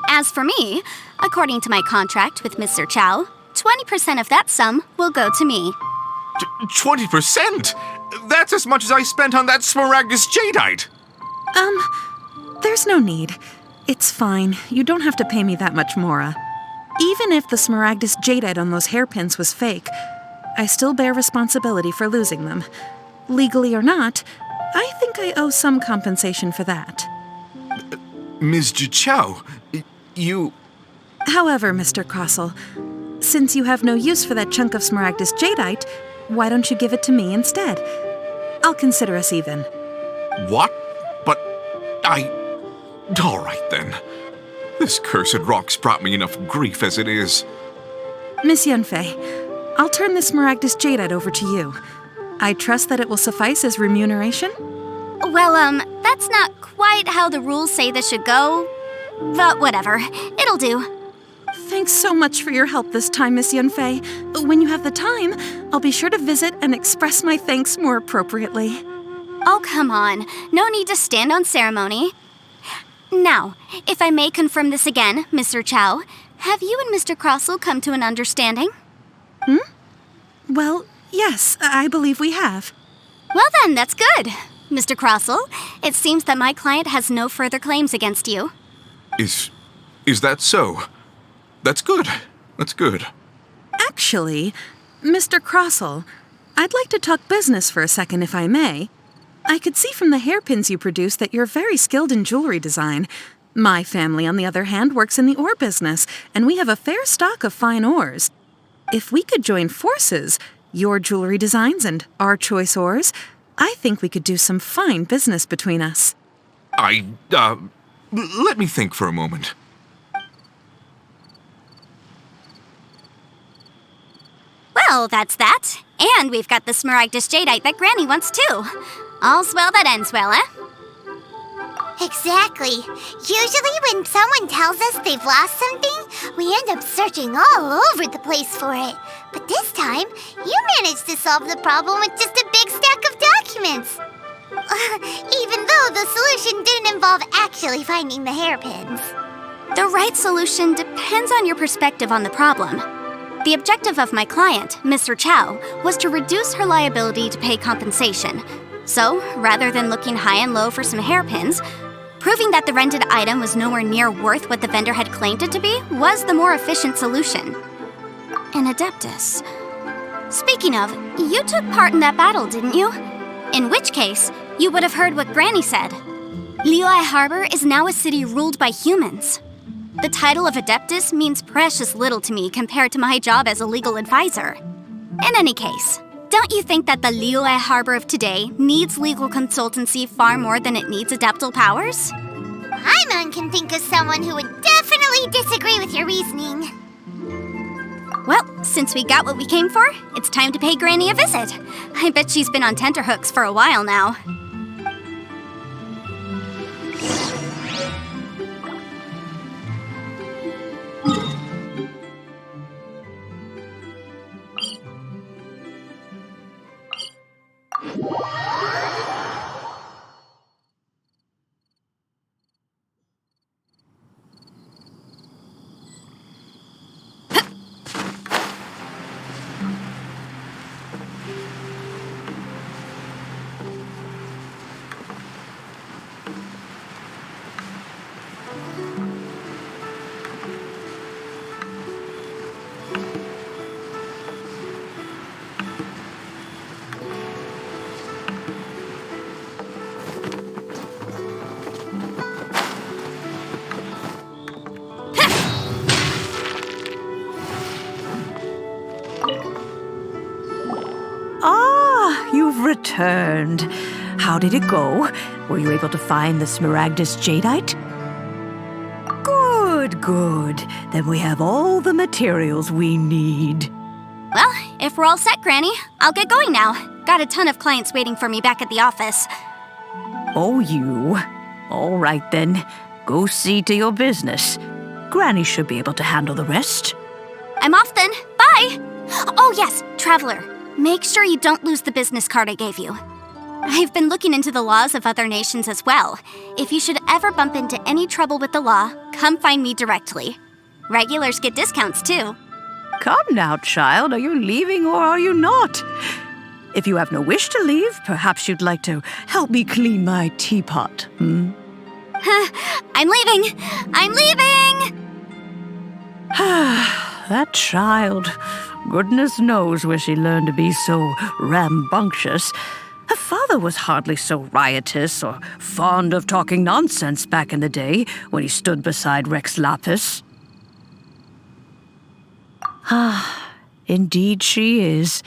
As for me, according to my contract with Mr. Chow, 20% of that sum will go to me. 20%? That's as much as I spent on that Smaragdus Jadeite. There's no need. It's fine. You don't have to pay me that much, Mora. Even if the Smaragdus Jadeite on those hairpins was fake, I still bear responsibility for losing them. Legally or not, I think I owe some compensation for that. Ms. Jichao, you... However, Mr. Crossell, since you have no use for that chunk of Smaragdus Jadeite, why don't you give it to me instead? I'll consider us even. What? But all right then. This cursed rock's brought me enough grief as it is. Miss Yunfei, I'll turn this Smaragdus Jadeite over to you. I trust that it will suffice as remuneration? Well, that's not quite how the rules say this should go. But whatever, it'll do. Thanks so much for your help this time, Miss Yunfei. When you have the time, I'll be sure to visit and express my thanks more appropriately. Oh, come on. No need to stand on ceremony. Now, if I may confirm this again, Mr. Chow, have you and Mr. Crossell come to an understanding? Well, yes, I believe we have. Well then, that's good. Mr. Crossell, it seems that my client has no further claims against you. Is that so? That's good. That's good. Actually, Mr. Crossell, I'd like to talk business for a second if I may. I could see from the hairpins you produce that you're very skilled in jewelry design. My family, on the other hand, works in the ore business, and we have a fair stock of fine ores. If we could join forces, your jewelry designs and our choice ores, I think we could do some fine business between us. Let me think for a moment. Well, that's that. And we've got the Smaragdus Jadeite that Granny wants too. All's well that ends well, eh? Exactly. Usually when someone tells us they've lost something, we end up searching all over the place for it. But this time, you managed to solve the problem with just a big stack of documents. Even though the solution didn't involve actually finding the hairpins. The right solution depends on your perspective on the problem. The objective of my client, Mr. Chow, was to reduce her liability to pay compensation. So, rather than looking high and low for some hairpins, proving that the rented item was nowhere near worth what the vendor had claimed it to be was the more efficient solution. An Adeptus. Speaking of, you took part in that battle, didn't you? In which case, you would have heard what Granny said. Liyue Harbor is now a city ruled by humans. The title of Adeptus means precious little to me compared to my job as a legal advisor. In any case, don't you think that the Liyue Harbor of today needs legal consultancy far more than it needs adeptal powers? Paimon can think of someone who would definitely disagree with your reasoning. Well, since we got what we came for, it's time to pay Granny a visit. I bet she's been on tenterhooks for a while now. returned. How did it go? Were you able to find the Smaragdus Jadeite? Good, good. Then we have all the materials we need. Well, if we're all set, Granny, I'll get going now. Got a ton of clients waiting for me back at the office. Oh, you. All right, then. Go see to your business. Granny should be able to handle the rest. I'm off then. Bye! Oh, yes, Traveler. Make sure you don't lose the business card I gave you. I've been looking into the laws of other nations as well. If you should ever bump into any trouble with the law, come find me directly. Regulars get discounts, too. Come now, child. Are you leaving or are you not? If you have no wish to leave, perhaps you'd like to help me clean my teapot, hmm? I'm leaving! I'm leaving! That child. Goodness knows where she learned to be so rambunctious. Her father was hardly so riotous or fond of talking nonsense back in the day when he stood beside Rex Lapis. Indeed she is.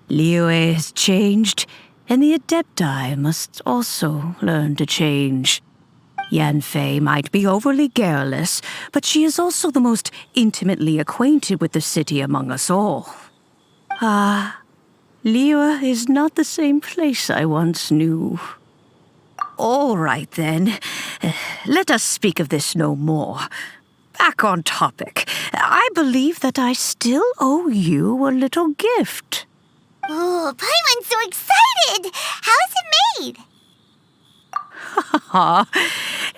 Liyue has changed, and the Adepti must also learn to change. Yanfei might be overly garrulous, but she is also the most intimately acquainted with the city among us all. Liyue is not the same place I once knew. All right, then. Let us speak of this no more. Back on topic. I believe that I still owe you a little gift. Oh, Paimon's so excited! How is it made?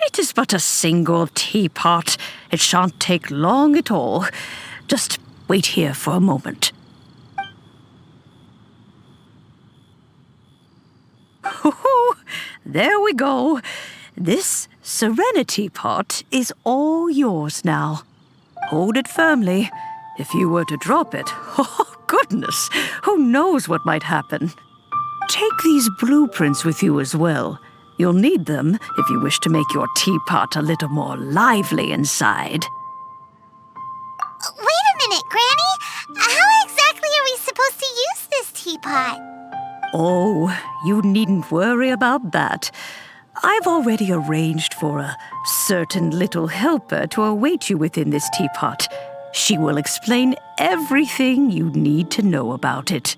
It is but a single teapot. It shan't take long at all. Just wait here for a moment. There we go. This Serenity pot is all yours now. Hold it firmly. If you were to drop it, oh goodness, who knows what might happen. Take these blueprints with you as well. You'll need them if you wish to make your teapot a little more lively inside. Wait a minute, Granny. How exactly are we supposed to use this teapot? Oh, you needn't worry about that. I've already arranged for a certain little helper to await you within this teapot. She will explain everything you need to know about it.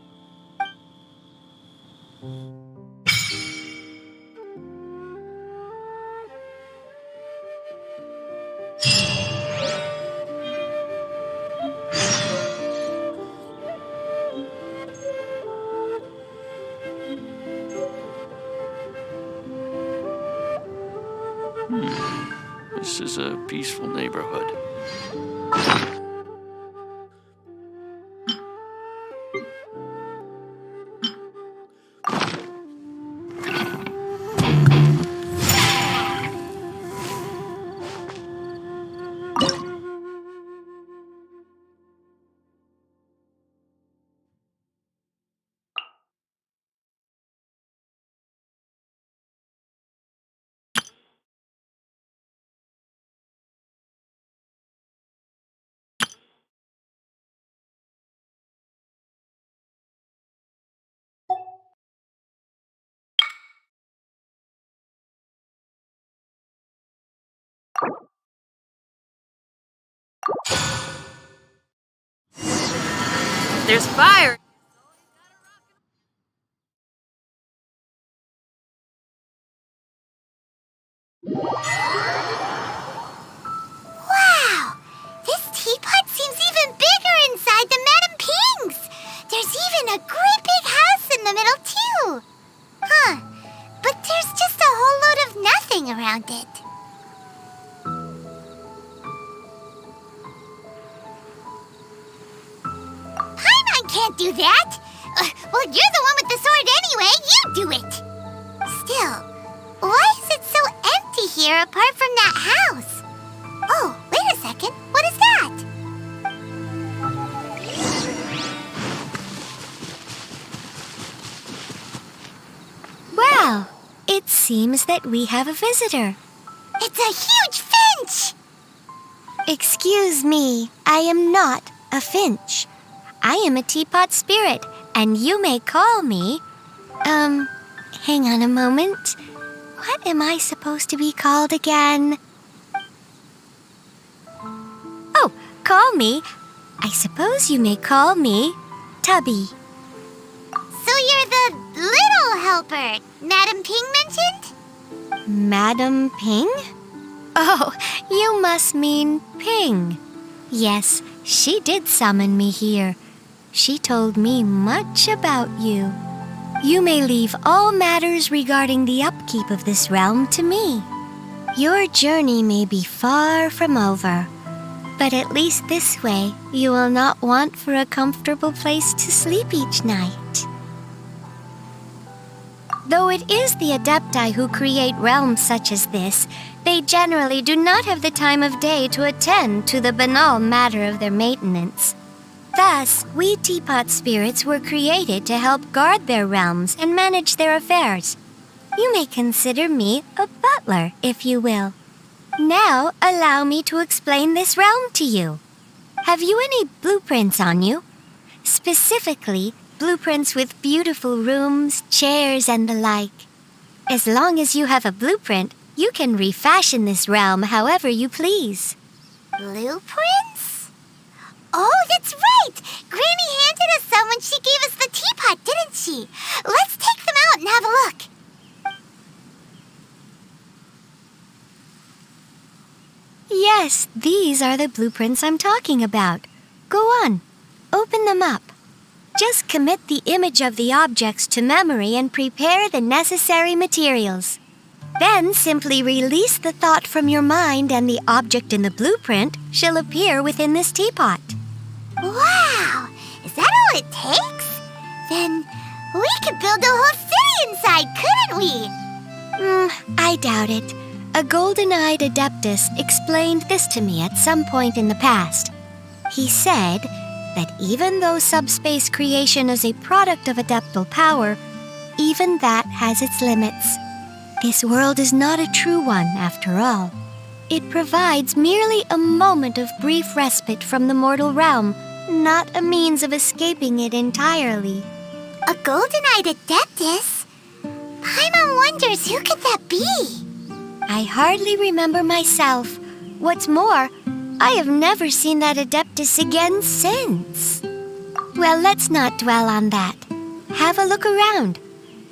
This is a peaceful neighborhood. There's fire! Wow! This teapot seems even bigger inside than Madame Ping's! There's even a great big house in the middle, too! Huh. But there's just a whole load of nothing around it. Paimon can't do that! Well, you're the one with the sword anyway. You do it! Still, why is it so empty here apart from that house? Oh, wait a second. What is that? Well, it seems that we have a visitor. It's a huge finch! Excuse me, I am not a finch. I am a teapot spirit, and you may call me Hang on a moment. What am I supposed to be called again? Oh, call me. I suppose you may call me Tubby. So you're the little helper Madam Ping mentioned? Madam Ping? Oh, you must mean Ping. Yes, she did summon me here. She told me much about you. You may leave all matters regarding the upkeep of this realm to me. Your journey may be far from over, but at least this way you will not want for a comfortable place to sleep each night. Though it is the Adepti who create realms such as this, they generally do not have the time of day to attend to the banal matter of their maintenance. Thus, we teapot spirits were created to help guard their realms and manage their affairs. You may consider me a butler, if you will. Now, allow me to explain this realm to you. Have you any blueprints on you? Specifically, blueprints with beautiful rooms, chairs, and the like. As long as you have a blueprint, you can refashion this realm however you please. Blueprints? Oh, that's right! Granny handed us some when she gave us the teapot, didn't she? Let's take them out and have a look. Yes, these are the blueprints I'm talking about. Go on, open them up. Just commit the image of the objects to memory and prepare the necessary materials. Then simply release the thought from your mind and the object in the blueprint shall appear within this teapot. Wow! Is that all it takes? Then we could build a whole city inside, couldn't we? I doubt it. A golden-eyed adeptus explained this to me at some point in the past. He said that even though subspace creation is a product of adeptal power, even that has its limits. This world is not a true one, after all. It provides merely a moment of brief respite from the mortal realm, not a means of escaping it entirely. A golden-eyed adeptus? Paimon wonders who could that be? I hardly remember myself. What's more, I have never seen that adeptus again since. Well, let's not dwell on that. Have a look around.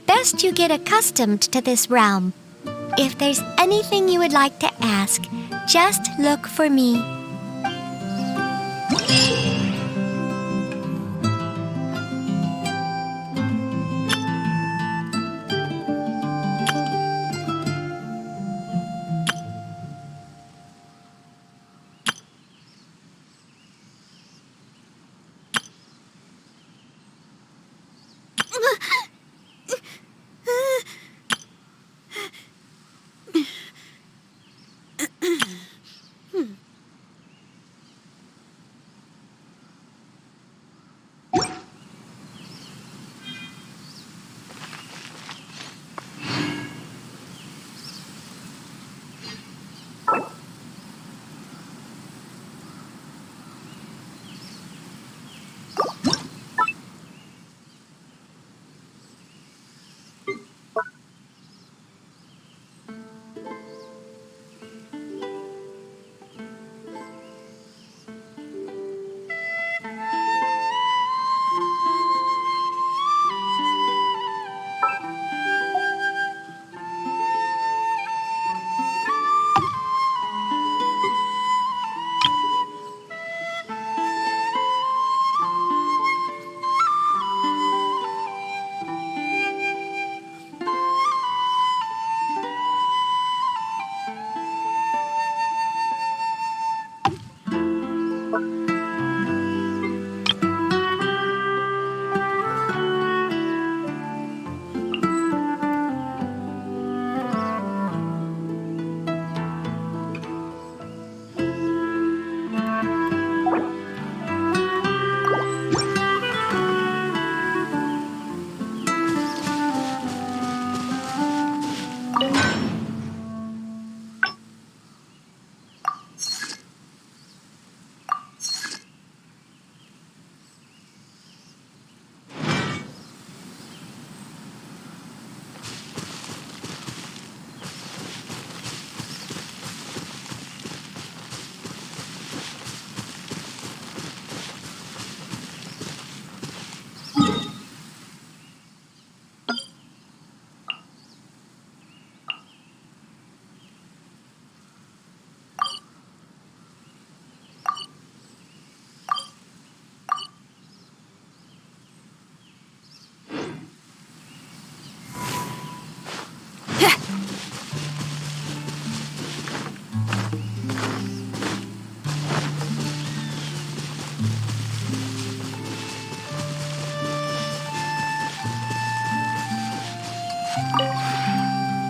Best you get accustomed to this realm. If there's anything you would like to ask, just look for me.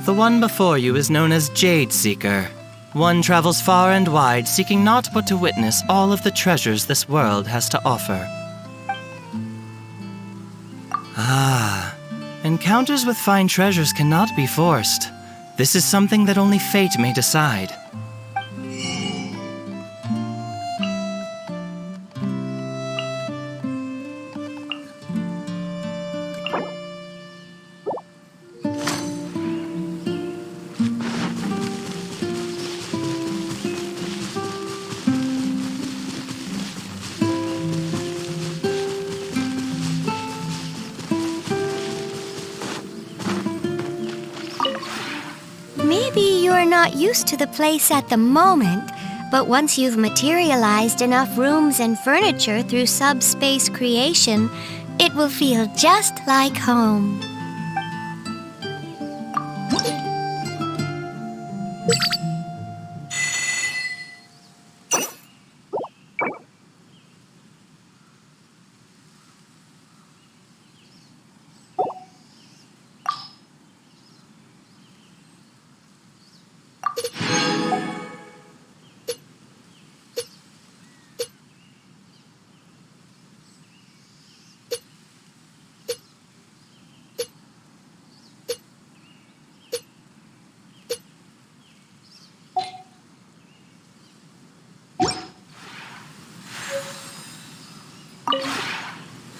The one before you is known as Jade Seeker. One travels far and wide, seeking naught but to witness all of the treasures this world has to offer. Ah, encounters with fine treasures cannot be forced. This is something that only fate may decide. Maybe you're not used to the place at the moment, but once you've materialized enough rooms and furniture through subspace creation, it will feel just like home.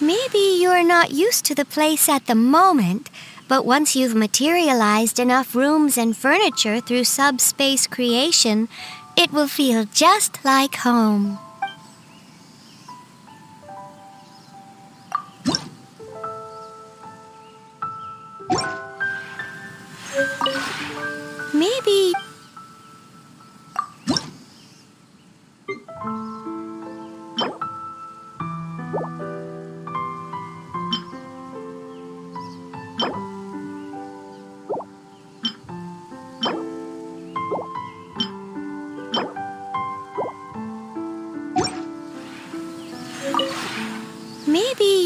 Maybe you're not used to the place at the moment, but once you've materialized enough rooms and furniture through subspace creation, it will feel just like home. Maybe... Maybe...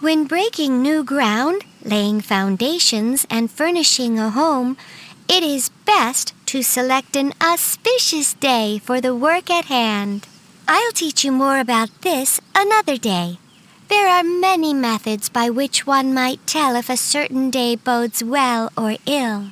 When breaking new ground, laying foundations, and furnishing a home, it is best to select an auspicious day for the work at hand. I'll teach you more about this another day. There are many methods by which one might tell if a certain day bodes well or ill.